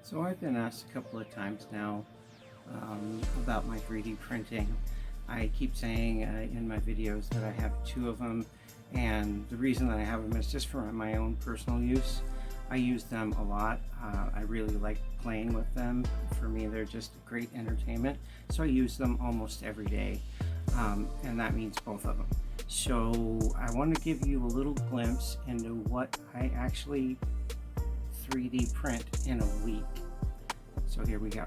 So I've been asked a couple of times now about my 3D printing. I keep saying in my videos that I have two of them, and the reason that I have them is just for my own personal use. I use them a lot. I really like playing with them. For me, they're just great entertainment, so I use them almost every day, and that means both of them. So I want to give you a little glimpse into what I actually 3D print in a week. So here we go.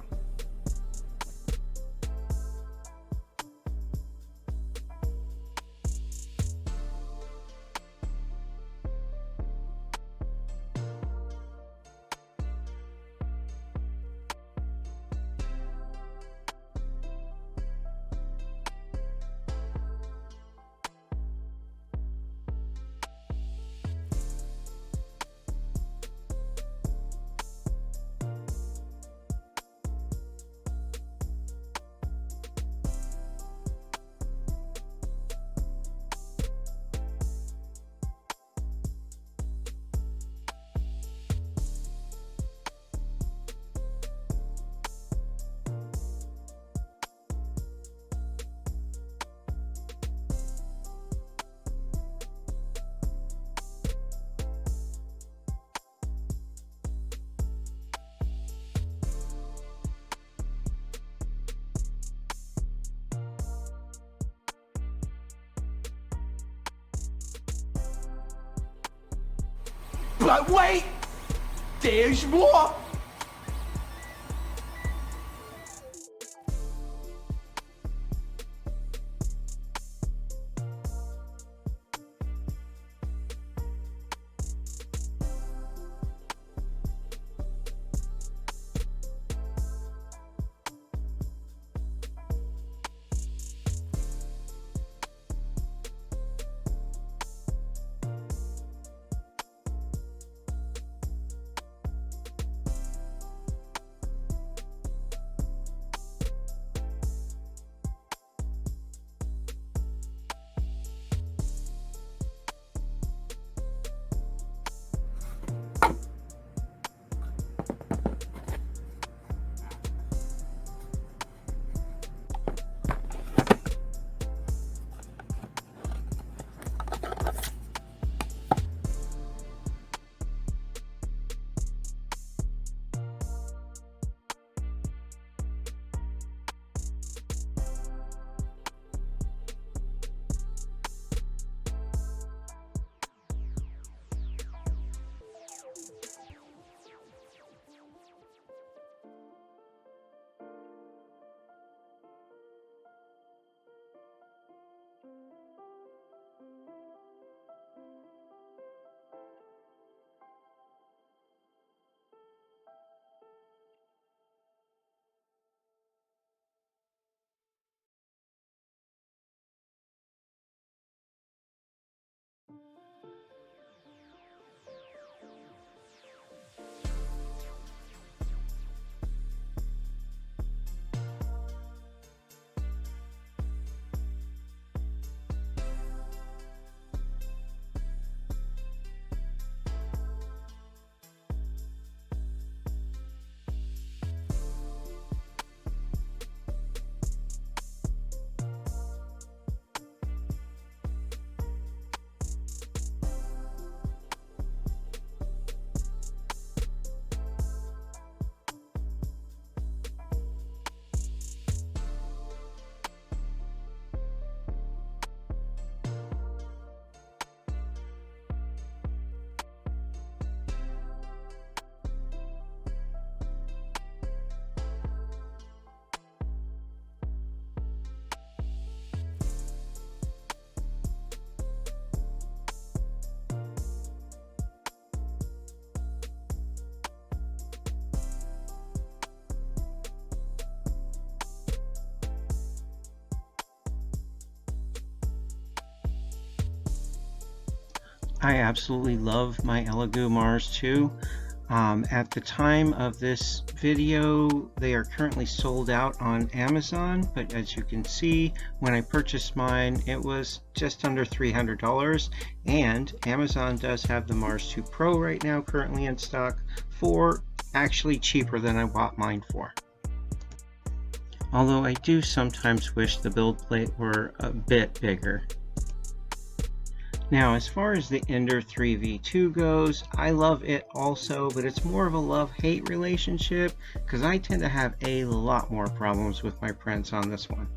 But wait! There's more! I absolutely love my Elegoo Mars 2. At the time of this video, they are currently sold out on Amazon, but as you can see, when I purchased mine, it was just under $300, and Amazon does have the Mars 2 Pro right now currently in stock for actually cheaper than I bought mine for. Although I do sometimes wish the build plate were a bit bigger. Now, as far as the Ender 3v2 goes, I love it also, but it's more of a love-hate relationship because I tend to have a lot more problems with my prints on this one.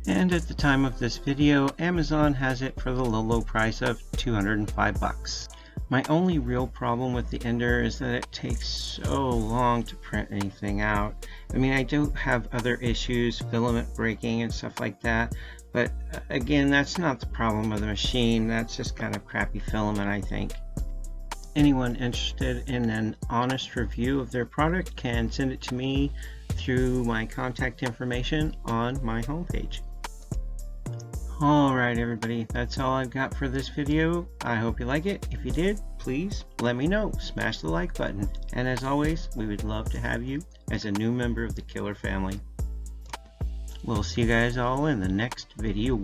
And at the time of this video, Amazon has it for the low price of $205. My only real problem with the Ender is that it takes so long to print anything out. I mean, I do have other issues, filament breaking and stuff like that, but again, that's not the problem of the machine. That's just kind of crappy filament, I think. Anyone interested in an honest review of their product can send it to me through my contact information on my homepage. Alright everybody, that's all I've got for this video. I hope you like it. If you did, please let me know. Smash the like button. And as always, we would love to have you as a new member of the Killer family. We'll see you guys all in the next video.